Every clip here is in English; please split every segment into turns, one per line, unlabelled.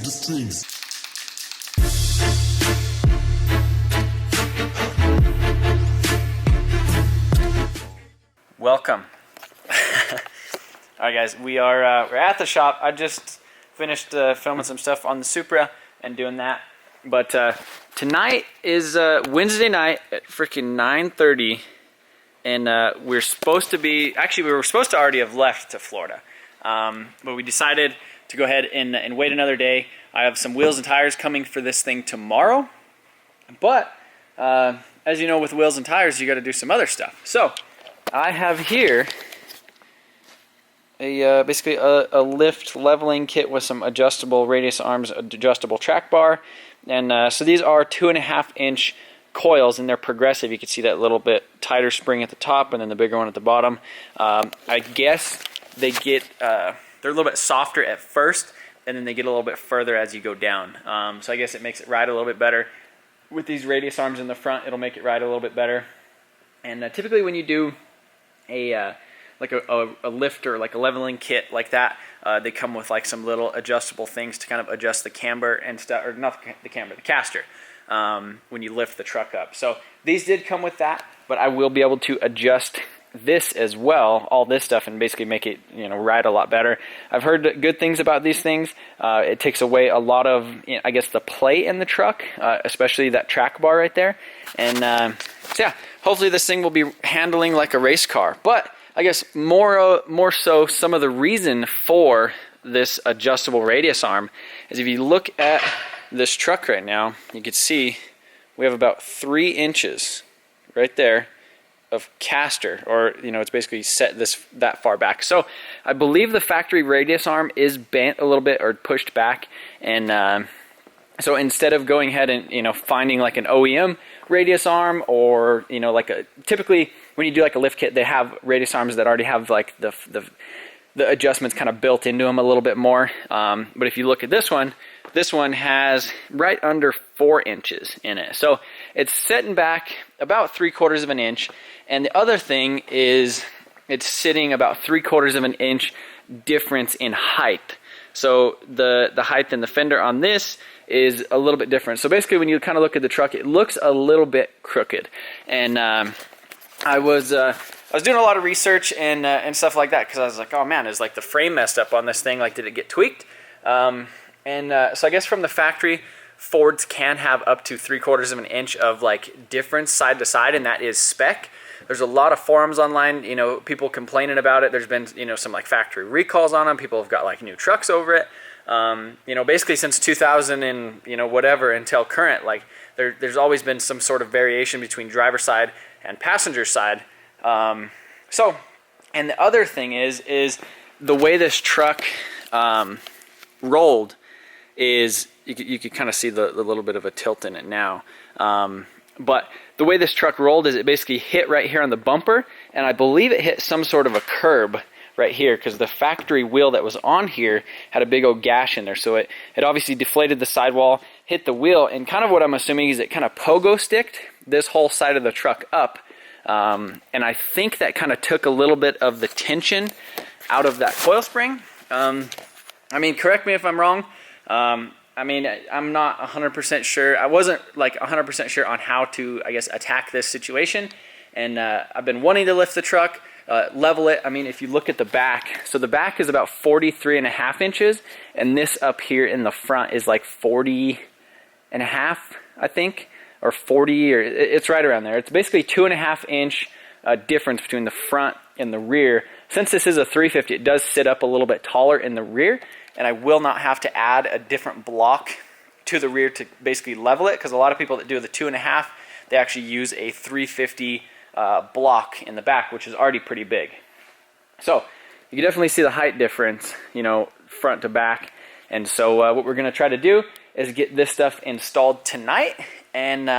the strings.
Welcome. Alright guys, we're at the shop. I just finished filming some stuff on the Supra and doing that. But tonight is Wednesday night at freaking 9:30, and we're supposed to be, actually we were supposed to already have left to Florida. But we decided to go ahead and wait another day. I have some wheels and tires coming for this thing tomorrow. But as you know, with wheels and tires, you got to do some other stuff. So I have here a basically a lift leveling kit with some adjustable radius arms, adjustable track bar, and so these are 2.5-inch coils, and they're progressive. You can see that little bit tighter spring at the top, and then the bigger one at the bottom. I guess they get they're a little bit softer at first, and then they get a little bit further as you go down. So I guess it makes it ride a little bit better. With these radius arms in the front, it'll make it ride a little bit better. And typically when you do a lift or like a leveling kit like that, they come with like some little adjustable things to kind of adjust the camber and stuff, or not the camber, the caster, when you lift the truck up. So these did come with that, but I will be able to adjust this as well, all this stuff, and basically make it, ride a lot better. I've heard good things about these things. It takes away a lot of, I guess, the play in the truck, especially that track bar right there. And so yeah, hopefully this thing will be handling like a race car. But I guess more so, some of the reason for this adjustable radius arm is if you look at this truck right now, you can see we have about 3 inches right there of caster, or it's basically set that far back. So I believe the factory radius arm is bent a little bit or pushed back, and so instead of going ahead and finding like an OEM radius arm, or typically when you do like a lift kit, they have radius arms that already have like the adjustments kind of built into them a little bit more. But if you look at this one has right under 4 inches in it. So it's setting back about 3/4 of an inch. And the other thing is it's sitting about 3/4 of an inch difference in height. So the height in the fender on this is a little bit different. So basically when you kind of look at the truck, it looks a little bit crooked. And I was doing a lot of research and stuff like that, because I was like, oh man, is like the frame messed up on this thing? Like, did it get tweaked? So I guess from the factory, Fords can have up to 3/4 of an inch of like difference side to side, and that is spec. There's a lot of forums online, people complaining about it. There's been, some like factory recalls on them. People have got like new trucks over it. Basically since 2000 and whatever until current, like there's always been some sort of variation between driver side and passenger side. So, and the other thing is the way this truck rolled is, you could kind of see the little bit of a tilt in it now. But the way this truck rolled is it basically hit right here on the bumper, and I believe it hit some sort of a curb right here, because the factory wheel that was on here had a big old gash in there. So it obviously deflated the sidewall, hit the wheel, and kind of what I'm assuming is it kind of pogo sticked this whole side of the truck up. And I think that kind of took a little bit of the tension out of that coil spring. I mean, correct me if I'm wrong. I'm not 100% sure. I wasn't like 100% sure on how to, I guess, attack this situation. And I've been wanting to lift the truck, level it. I mean, if you look at the back, so the back is about 43.5 inches, and this up here in the front is like 40.5, I think, or 40, or it's right around there. It's basically 2.5-inch difference between the front and the rear. Since this is a 350, it does sit up a little bit taller in the rear, and I will not have to add a different block to the rear to basically level it, because a lot of people that do the 2.5, they actually use a 350 block in the back, which is already pretty big. So you can definitely see the height difference, front to back. And so what we're going to try to do is get this stuff installed tonight, and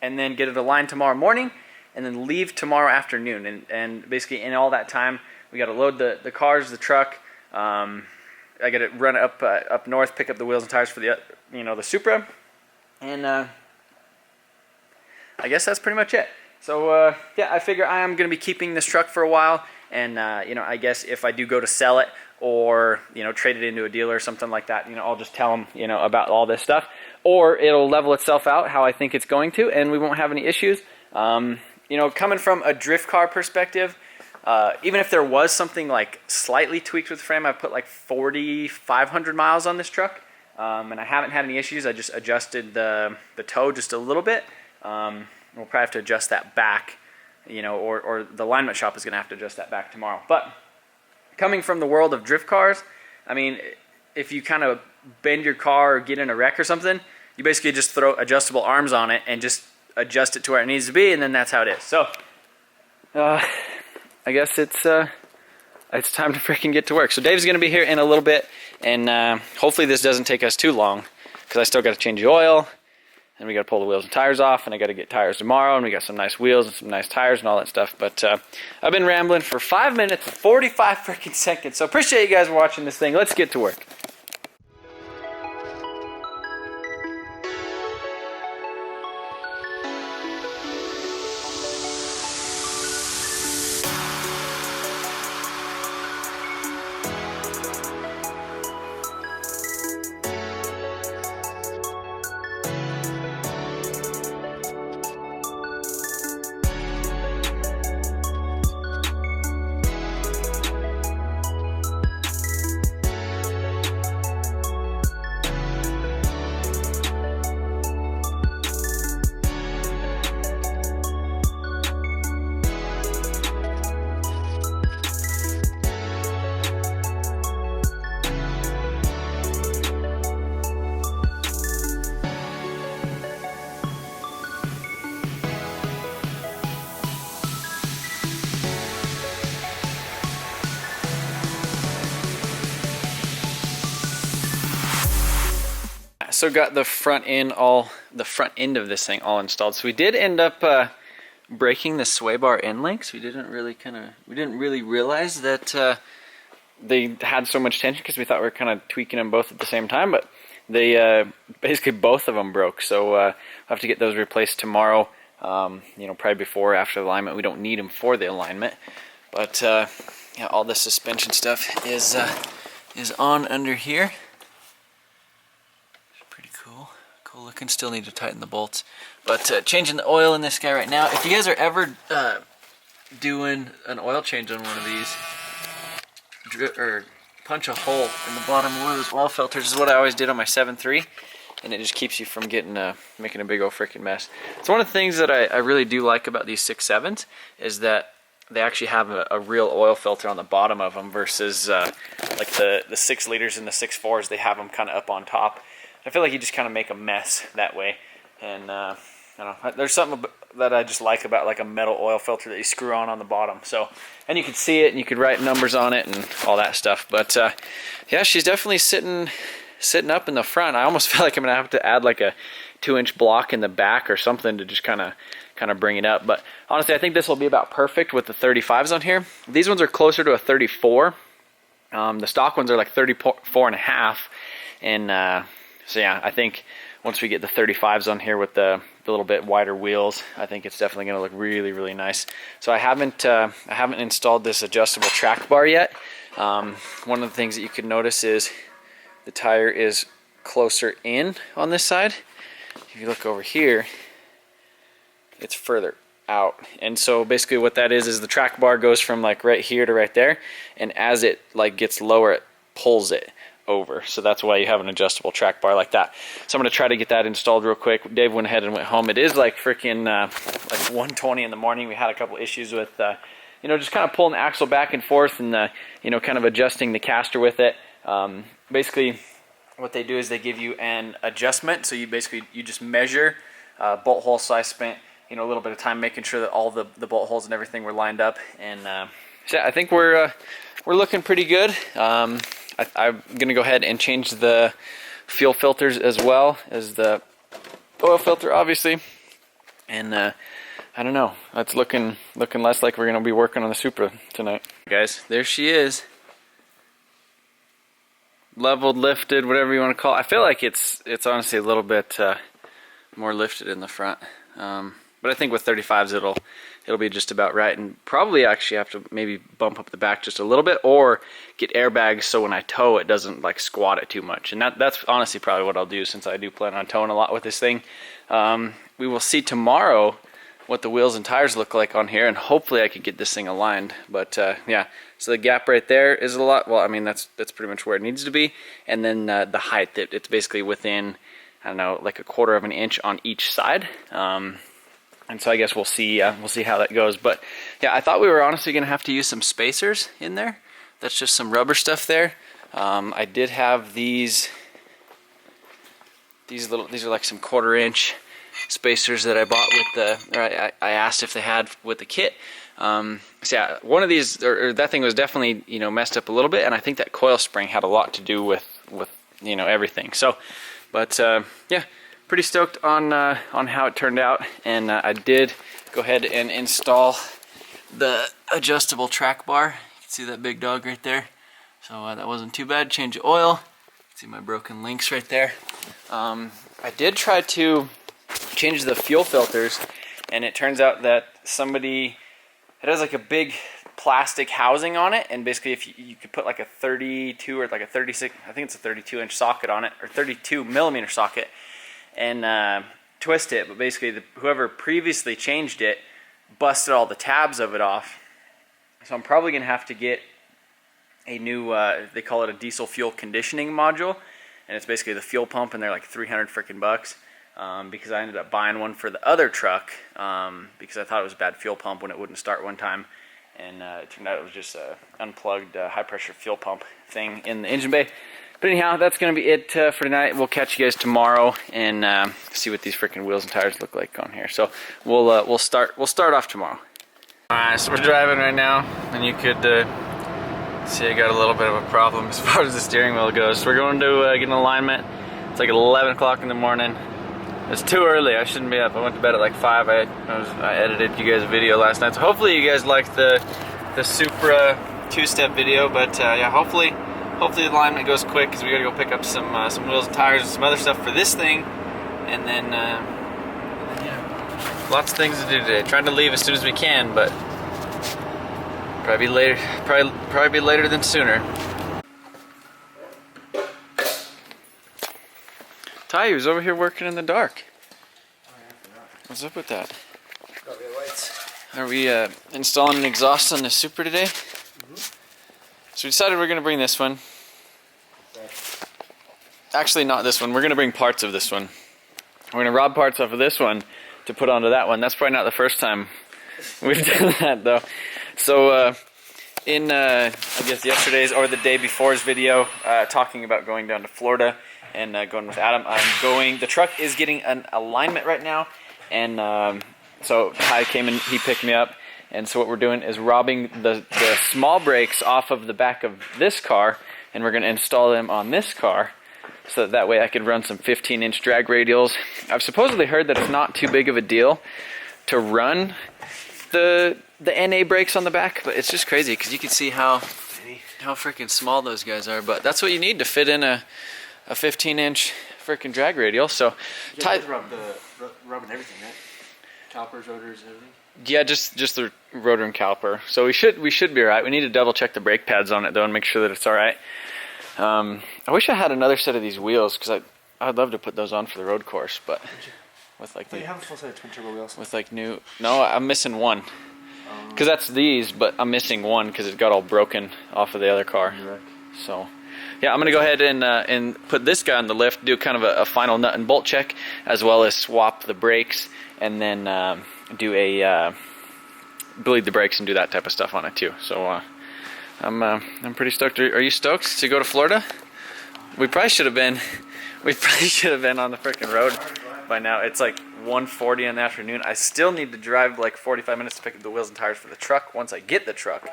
then get it aligned tomorrow morning, and then leave tomorrow afternoon. And basically in all that time, we got to load the cars, the truck. I got to run up north, pick up the wheels and tires for the the Supra, and I guess that's pretty much it. So yeah, I figure I am going to be keeping this truck for a while, and I guess if I do go to sell it, or, you know, trade it into a dealer or something like that. You know, I'll just tell them, you know, about all this stuff, or it'll level itself out how I think it's going to, and we won't have any issues. You know, coming from a drift car perspective, even if there was something like slightly tweaked with the frame, I put like 4,500 miles on this truck, and I haven't had any issues. I just adjusted the toe just a little bit. We'll probably have to adjust that back, you know, or the alignment shop is going to have to adjust that back tomorrow. But coming from the world of drift cars, I mean, if you kind of bend your car or get in a wreck or something, you basically just throw adjustable arms on it and just adjust it to where it needs to be, and then that's how it is. So, I guess it's time to freaking get to work. So Dave's going to be here in a little bit, and hopefully this doesn't take us too long, because I still got to change the oil, and we got to pull the wheels and tires off, and I got to get tires tomorrow, and we got some nice wheels and some nice tires and all that stuff. But I've been rambling for 5 minutes and 45 freaking seconds, so appreciate you guys watching this thing. Let's get to work. So got the front end of this thing all installed. So we did end up breaking the sway bar end links. We didn't really realize that they had so much tension, because we thought we were kind of tweaking them both at the same time, but they basically both of them broke. So I'll have to get those replaced tomorrow. You know, probably before or after the alignment. We don't need them for the alignment, but yeah, all the suspension stuff is on under here. Cool looking. Still need to tighten the bolts, but changing the oil in this guy right now. If you guys are ever doing an oil change on one of these, or punch a hole in the bottom of one of those oil filters, is what I always did on my 7.3, and it just keeps you from getting making a big old freaking mess. It's one of the things that I really do like about these 6.7s, is that they actually have a real oil filter on the bottom of them, versus like the 6 liters and the 6.4s. They have them kind of up on top. I feel like you just kind of make a mess that way, and I don't know, there's something that I just like about like a metal oil filter that you screw on the bottom. So, and you can see it, and you could write numbers on it and all that stuff. But yeah, she's definitely sitting up in the front. I almost feel like I'm gonna have to add like a 2-inch block in the back or something to just kind of bring it up. But honestly, I think this will be about perfect with the 35s on here. These ones are closer to a 34. The stock ones are like 34.5, and so yeah, I think once we get the 35s on here with the little bit wider wheels, I think it's definitely going to look really, really nice. So I haven't installed this adjustable track bar yet. One of the things that you could notice is the tire is closer in on this side. If you look over here, it's further out. And so basically what that is the track bar goes from like right here to right there, and as it like gets lower, it pulls it over. So that's why you have an adjustable track bar like that. So I'm going to try to get that installed real quick. Dave went ahead and went home. It is like freaking like 1:20 in the morning. We had a couple issues with you know, just kind of pulling the axle back and forth, and you know, kind of adjusting the caster with it. Basically what they do is they give you an adjustment. So you just measure bolt hole size, spent, you know, a little bit of time making sure that all the bolt holes and everything were lined up, and so I think we're looking pretty good. I'm going to go ahead and change the fuel filters as well as the oil filter, obviously. And I don't know, it's looking less like we're going to be working on the Supra tonight. Guys, there she is. Leveled, lifted, whatever you want to call it. I feel like it's honestly a little bit more lifted in the front. But I think with 35s it'll be just about right. And probably actually have to maybe bump up the back just a little bit, or get airbags so when I tow it doesn't like squat it too much. And that's honestly probably what I'll do, since I do plan on towing a lot with this thing. We will see tomorrow what the wheels and tires look like on here, and hopefully I could get this thing aligned. But yeah, so the gap right there is a lot, well, I mean, that's pretty much where it needs to be. And then the height, it's basically within, I don't know, like 1/4 of an inch on each side. And so I guess we'll see how that goes. But yeah, I thought we were honestly gonna have to use some spacers in there. That's just some rubber stuff there. I did have these are like some 1/4 inch spacers that I bought with the, or I asked if they had with the kit. So yeah, one of these, or that thing was definitely, you know, messed up a little bit, and I think that coil spring had a lot to do with you know, everything. So, but yeah, pretty stoked on how it turned out. And I did go ahead and install the adjustable track bar. You can see that big dog right there. So that wasn't too bad. Change the oil. See my broken links right there. I did try to change the fuel filters, and it turns out that it has like a big plastic housing on it, and basically if you could put like a 32 or like a 36, I think it's a 32-inch socket on it, or 32mm socket, and twist it. But basically whoever previously changed it busted all the tabs of it off. So I'm probably gonna have to get a new, they call it a diesel fuel conditioning module, and it's basically the fuel pump, and they're like 300 freaking bucks. Because I ended up buying one for the other truck, because I thought it was a bad fuel pump when it wouldn't start one time, and it turned out it was just a unplugged high pressure fuel pump thing in the engine bay. But anyhow, that's gonna be it for tonight. We'll catch you guys tomorrow and see what these freaking wheels and tires look like on here. So we'll start off tomorrow. All right, so we're driving right now, and you could see I got a little bit of a problem as far as the steering wheel goes. So we're going to get an alignment. It's like 11 o'clock in the morning. It's too early. I shouldn't be up. I went to bed at like 5. I edited you guys a video last night, so hopefully you guys liked the Supra 2-step video. But yeah, hopefully the alignment goes quick, because we got to go pick up some wheels and tires and some other stuff for this thing, and then yeah, lots of things to do today. Trying to leave as soon as we can, but probably be later. Probably be later than sooner. Ty was over here working in the dark. Oh, yeah, I forgot. What's up with that?
Got rid of lights.
Are we installing an exhaust on the Supra today? Mm-hmm. So we decided we're going to bring this one. Okay. Actually, not this one. We're going to bring parts of this one. We're going to rob parts off of this one to put onto that one. That's probably not the first time we've done that, though. So in, I guess, yesterday's or the day before's video, talking about going down to Florida and going with Adam, the truck is getting an alignment right now, and so Ty came and he picked me up, and so what we're doing is robbing the small brakes off of the back of this car, and we're going to install them on this car, so that way I could run some 15-inch drag radials. I've supposedly heard that it's not too big of a deal to run the NA brakes on the back, but it's just crazy because you can see how freaking small those guys are, but that's what you need to fit in a 15-inch freaking drag radial. So
you rubbing everything, right? Calipers, rotors, everything.
Yeah, just the rotor and caliper. So we should be alright. We need to double check the brake pads on it though and make sure that it's alright. I wish I had another set of these wheels, because I'd love to put those on for the road course, but with like
you have a full set of twin turbo wheels.
With like no, I'm missing one. Because that's these, but I'm missing one because it got all broken off of the other car.
Right.
So yeah, I'm gonna go ahead and put this guy on the lift, do kind of a final nut and bolt check, as well as swap the brakes, and then do a bleed the brakes and do that type of stuff on it too. So I'm pretty stoked. Are you stoked to go to Florida? We probably should have been. We probably should have been on the freaking road by now. It's like 1:40 in the afternoon. I still need to drive like 45 minutes to pick up the wheels and tires for the truck. Once I get the truck,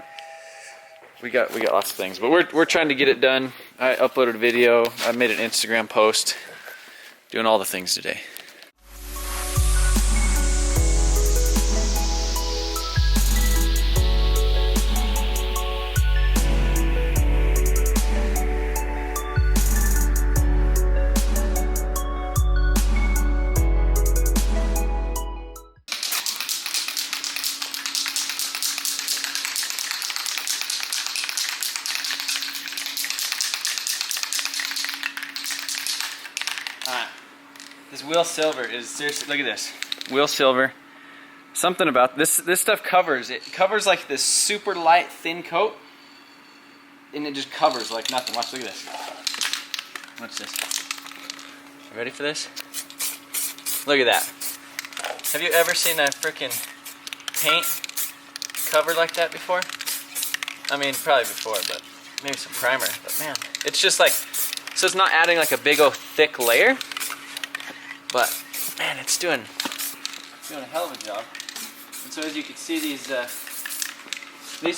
we got lots of things, but we're trying to get it done. I uploaded a video. I made an Instagram post, doing all the things today. Alright. This wheel silver is seriously, look at this. Wheel silver. Something about this stuff covers. It covers like this super light, thin coat. And it just covers like nothing. Watch, look at this. Watch this. You ready for this? Look at that. Have you ever seen a freaking paint covered like that before? I mean, probably before, but maybe some primer. But man, it's just like, so it's not adding like a big old thick layer, but man, it's doing a hell of a job. And so as you can see, these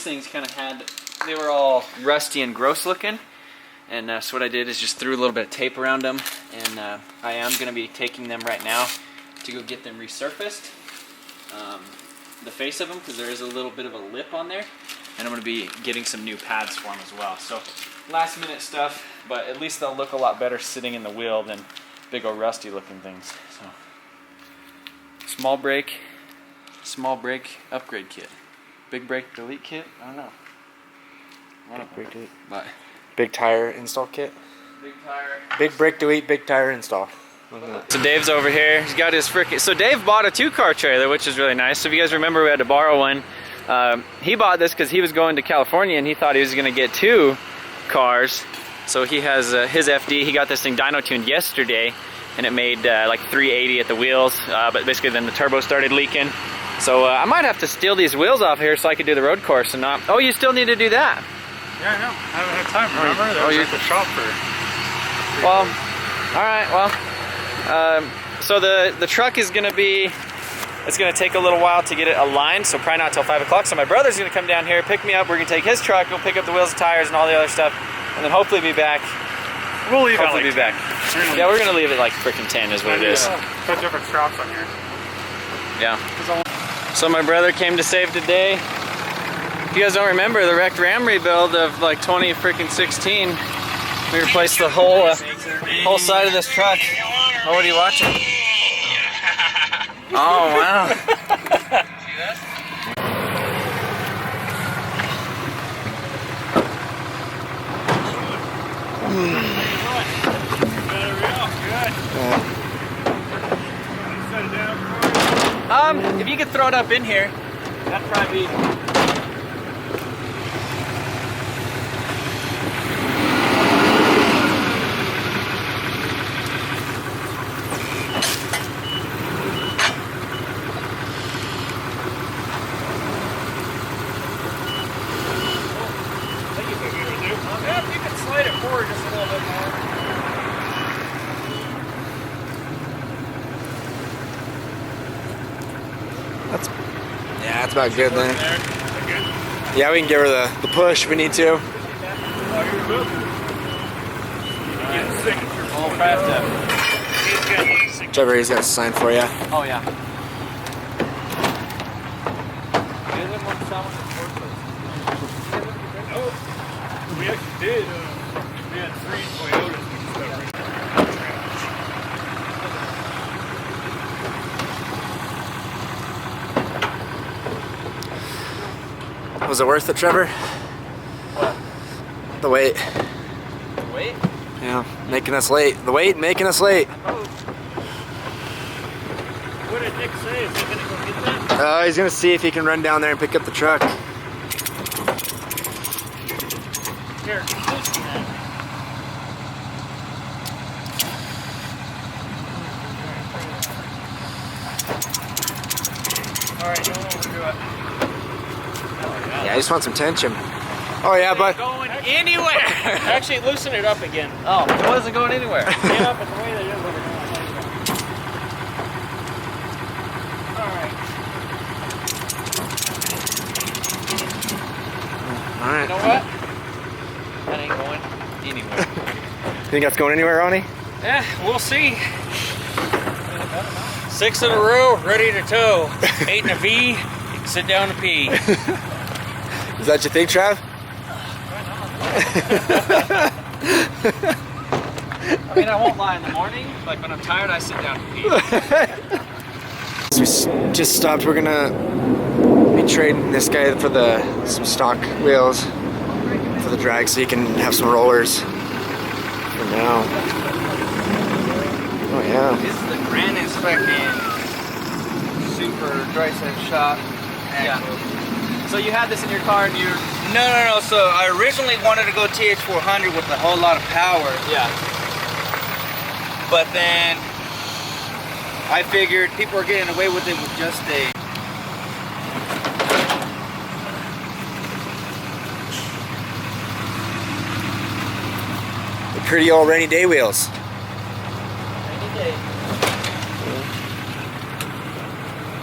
things kind of they were all rusty and gross looking. And so what I did is just threw a little bit of tape around them, and I am going to be taking them right now to go get them resurfaced. The face of them, because there is a little bit of a lip on there, and I'm going to be getting some new pads for them as well. So last minute stuff, but at least they'll look a lot better sitting in the wheel than big old rusty looking things. So small brake upgrade kit, big brake delete kit. I don't know.
Big brake delete.
But
Big tire install kit.
big tire.
Big brake delete, big tire install.
So Dave's over here. He's got his frickin'. So Dave bought a 2-car trailer, which is really nice. So if you guys remember, we had to borrow one. He bought this because he was going to California and he thought he was going to get 2 cars. So he has his FD. He got this thing dyno tuned yesterday, and it made like 380 at the wheels. But basically, then the turbo started leaking. So I might have to steal these wheels off here so I could do the road course and not. Oh, you still need to do that.
Yeah, I know. I haven't had time, remember? That was at the shop for...
Well, alright, well. So the truck is going to be... It's going to take a little while to get it aligned, so probably not till 5 o'clock. So my brother's going to come down here, pick me up. We're going to take his truck, go pick up the wheels and tires and all the other stuff, and then hopefully be back.
We'll leave
hopefully
at like
be back. Yeah, we're going to leave it like freaking 10 is what it is.
Put different straps on here.
Yeah. So my brother came to save the day. If you guys don't remember the wrecked Ram rebuild of like 2016, we replaced the whole side of this truck. Oh, what are you watching? Oh, wow.
See that?
If you could throw it up in here, that'd probably be.
Yeah, if you could slide it forward just a little bit more.
That's about good then. Yeah, we can give her the push if we need to. Whichever he's got to sign for you.
Oh, yeah.
We actually did. We had 3 Toyotas.
Was it worth it, Trevor?
What?
The wait.
The weight?
Yeah, making us late. The wait, making us late.
What did Nick say? Is he going to go get that?
He's going to see if he can run down there and pick up the truck.
Here, listen that. Alright, don't overdo it.
Yeah, I just want some tension. Oh yeah, but
Going anywhere! Actually, loosen it up again.
Oh, it wasn't going anywhere.
Yeah, but the way that it is over there. Alright.
all right.
You know what? That ain't going anywhere.
Think that's going anywhere, Ronnie?
Yeah, we'll see. 6 in a row, ready to tow. 8 in a V, you can sit down and pee.
Is that your thing, Trav?
I mean, I won't lie in the morning. Like when I'm tired, I sit down and pee.
So we just stopped. We're gonna be trading this guy for some stock wheels for the drag, so he can have some rollers for now. Oh yeah.
This is the grandest fucking super dry set shop axle.
Yeah. So you had this in your car and you...
No. So I originally wanted to go TH400 with a whole lot of power.
Yeah.
But then I figured people are getting away with it with just a...
The pretty old rainy day wheels.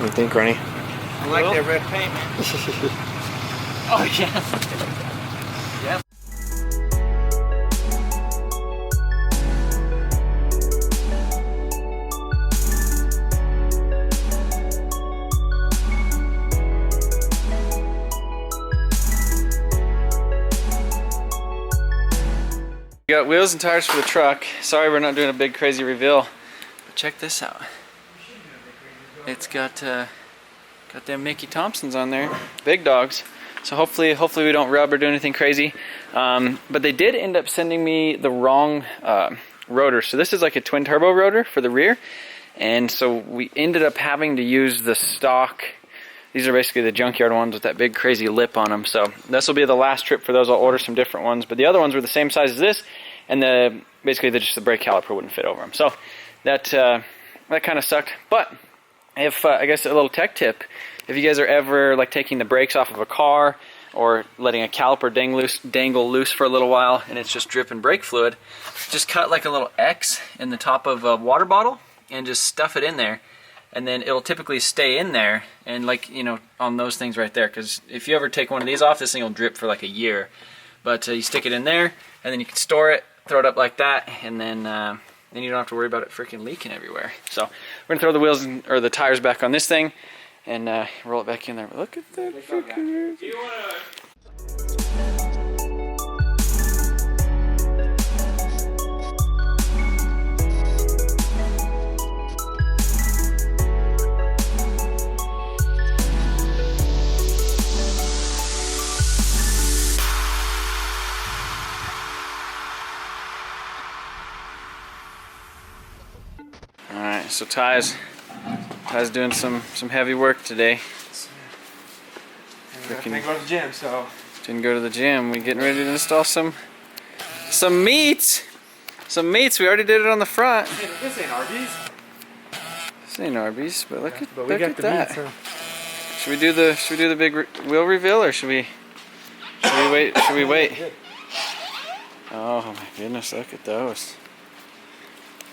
What do you think, Ronnie?
I like that red paint, man.
Oh, yes. Yes. We got wheels and tires for the truck. Sorry we're not doing a big crazy reveal, but check this out. It's got them Mickey Thompsons on there, big dogs. So hopefully we don't rub or do anything crazy. But they did end up sending me the wrong rotor. So this is like a twin turbo rotor for the rear, and so we ended up having to use the stock. These are basically the junkyard ones with that big crazy lip on them. So this will be the last trip for those. I'll order some different ones. But the other ones were the same size as this, and basically just the brake caliper wouldn't fit over them. So that kind of sucked. But if I guess a little tech tip, if you guys are ever like taking the brakes off of a car or letting a caliper dangle loose for a little while and it's just dripping brake fluid, just cut like a little X in the top of a water bottle and just stuff it in there. And then it'll typically stay in there, and like, you know, on those things right there, because if you ever take one of these off, this thing will drip for like a year. But you stick it in there, and then you can store it, throw it up like that, and then you don't have to worry about it freaking leaking everywhere. So we're gonna throw the wheels or the tires back on this thing, and roll it back in there. But look at that freaking... Alright, so Ty's doing some heavy work today.
Didn't go to the gym, so...
Didn't go to the gym. We're getting ready to install some meats! Some meats, we already did it on the front.
Hey, this ain't Arby's.
This ain't Arby's, but look at,
But
look
we got
at
the
that.
meats, huh?
Should we do the big wheel reveal, or should we wait? Should we wait? Oh my goodness, look at those.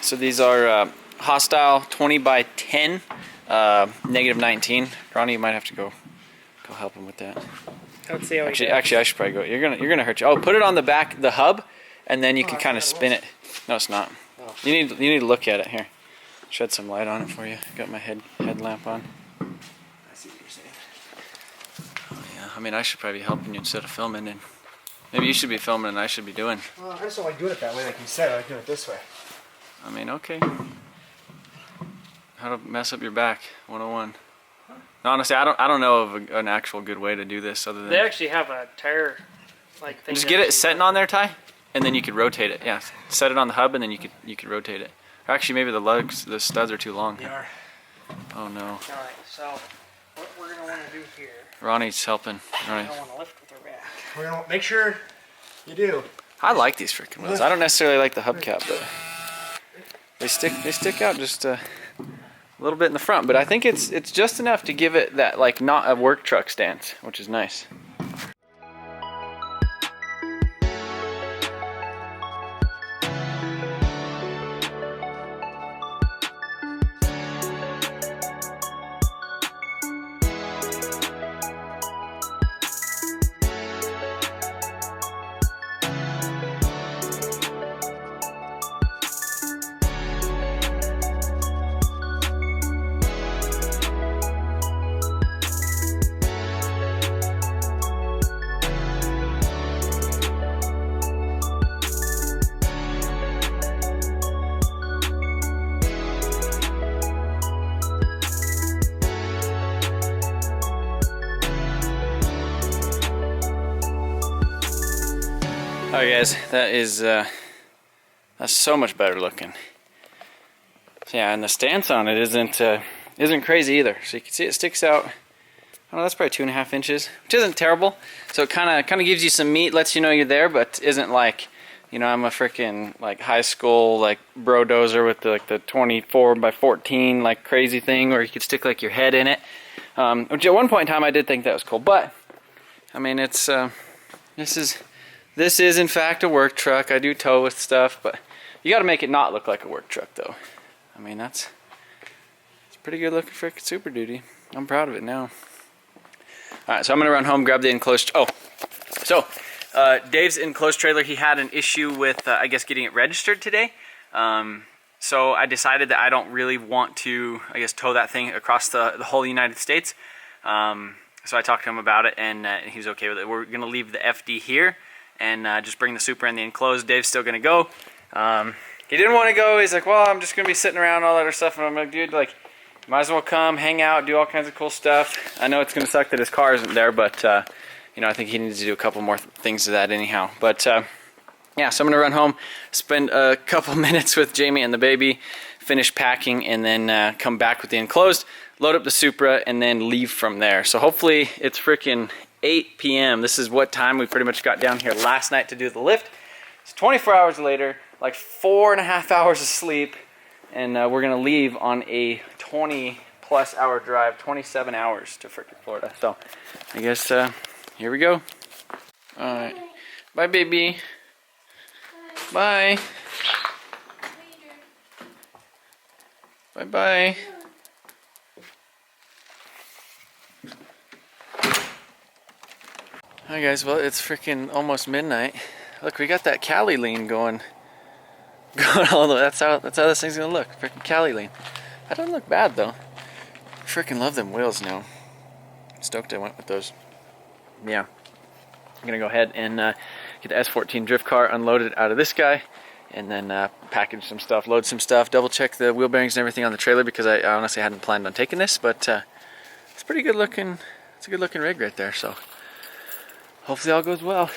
So these are Hostile 20 by 10, negative 19. Ronnie, you might have to go help him with that.
Let's see how
Actually, I should probably go. You're gonna hurt you. Oh, put it on the back, the hub, and then you can kind of spin it. No, it's not.
Oh.
You need to look at it here. Shed some light on it for you. Got my headlamp on.
I see what you're saying.
Oh yeah. I mean, I should probably be helping you instead of filming, and maybe you should be filming and I should be doing.
Well, I just don't like doing it that way, like you said. I like doing it this way.
I mean, okay. How to mess up your back 101. No, honestly, I don't know of an actual good way to do this other than
They actually have a tire like thing.
just get it setting on there, Ty, and then you could rotate it. Yeah, set it on the hub, and then you could rotate it. Or actually, maybe the studs are too long.
They are.
Oh no.
Alright, so what we're gonna want to do here.
Ronnie's helping.
I
Ronnie.
don't want to lift with our back.
We're gonna make sure you do.
I like these freaking wheels. I don't necessarily like the hubcap, but they stick out just a little bit in the front. But I think it's just enough to give it that like not a work truck stance, which is nice. Alright guys, that's so much better looking. So yeah, and the stance on it isn't crazy either. So you can see it sticks out. I don't know, that's probably 2.5 inches, which isn't terrible. So it kind of gives you some meat, lets you know you're there, but isn't like, you know, I'm a freaking like high school like bro dozer with the, like the 24 by 14 like crazy thing where you could stick like your head in it. Which at one point in time I did think that was cool, but I mean it's this is in fact a work truck. I do tow with stuff, but you got to make it not look like a work truck though. I mean it's pretty good looking freaking Super Duty. I'm proud of it now. Alright, so I'm gonna run home, grab the enclosed. Dave's enclosed trailer, he had an issue with, I guess, getting it registered today. So I decided that I don't really want to, I guess, tow that thing across the whole United States. So I talked to him about it, and he was okay with it. We're gonna leave the FD here and just bring the Supra and the enclosed. Dave's still gonna go. He didn't want to go. He's like, well, I'm just gonna be sitting around all that other stuff. And I'm like, dude, like, might as well come, hang out, do all kinds of cool stuff. I know it's gonna suck that his car isn't there, but you know, I think he needs to do a couple more things to that anyhow. But yeah, so I'm gonna run home, spend a couple minutes with Jamie and the baby, finish packing, and then come back with the enclosed, load up the Supra, and then leave from there. So hopefully it's freaking 8 p.m. This is what time we pretty much got down here last night to do the lift. It's 24 hours later, like 4.5 hours of sleep, and we're gonna leave on a 20+ hour drive, 27 hours to freaking Florida. So I guess here we go. All right, bye baby. Bye. Bye bye. Hi guys, well it's freaking almost midnight. Look, we got that Cali lean going all the way. That's how this thing's gonna look. Freaking Cali lean. That doesn't look bad though. Freaking love them wheels now. Stoked I went with those. Yeah. I'm gonna go ahead and get the S14 drift car unloaded out of this guy, and then package some stuff, load some stuff, double check the wheel bearings and everything on the trailer, because I honestly hadn't planned on taking this, but it's pretty good looking. It's a good looking rig right there, so hopefully all goes well.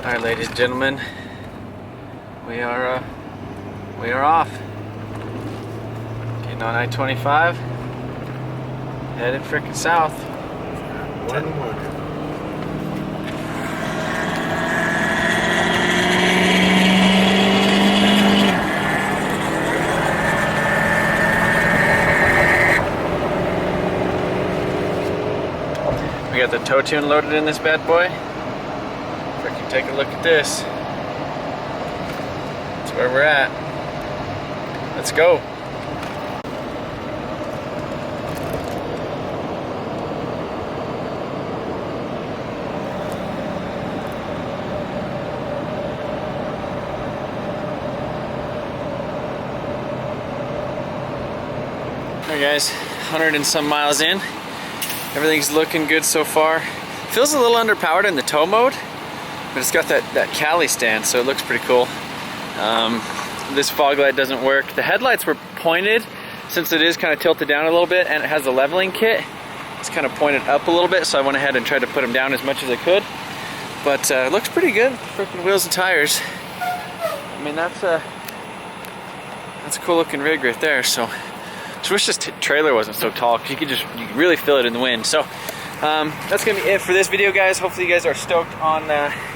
Alright, ladies and gentlemen, we are off. Getting on I-25, headed frickin' south. We got the tow tune loaded in this bad boy. Frickin' take a look at this. That's where we're at. Let's go. Alright guys, 100 and some miles in. Everything's looking good so far. Feels a little underpowered in the tow mode, but it's got that Cali stand, so it looks pretty cool. This fog light doesn't work. The headlights were pointed, since it is kind of tilted down a little bit, and it has a leveling kit. It's kind of pointed up a little bit, so I went ahead and tried to put them down as much as I could. But it looks pretty good. Freaking wheels and tires. I mean, that's a cool looking rig right there. So just wish this trailer wasn't so tall, because you could really feel it in the wind. So that's gonna be it for this video, guys. Hopefully you guys are stoked on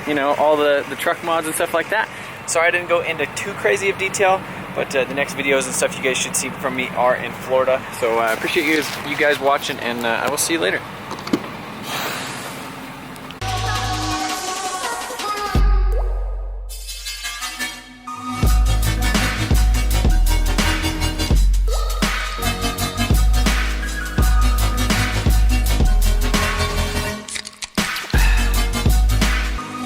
you know, all the truck mods and stuff like that. Sorry I didn't go into too crazy of detail, but the next videos and stuff you guys should see from me are in Florida. So I appreciate you guys watching, and I will see you later.